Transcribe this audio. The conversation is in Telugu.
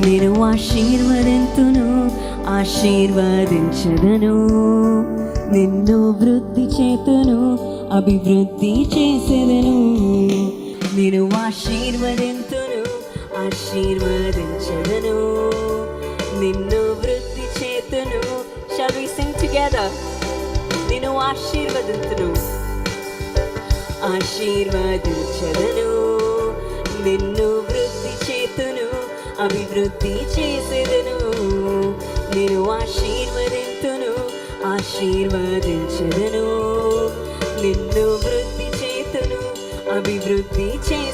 నేను ఆశీర్వదింతును, ఆశీర్వదించదను. నిన్ను వృద్ధి చేతును, అభివృద్ధి చేసేదను. నేను ఆశీర్వదింతును, ఆశీర్వదించదను. నిన్ను వృద్ధి చేతును. Shall we sing together? నిన్ను ఆశీర్వదింతును, ఆశీర్వదించదను. నిన్ను వృద్ధి చేతును, అభివృద్ధి చేసేదను. నేను ఆశీర్వదింతును, ఆశీర్వదించదను. నిన్ను వృద్ధి చేతును, అభివృద్ధి చేసేదను.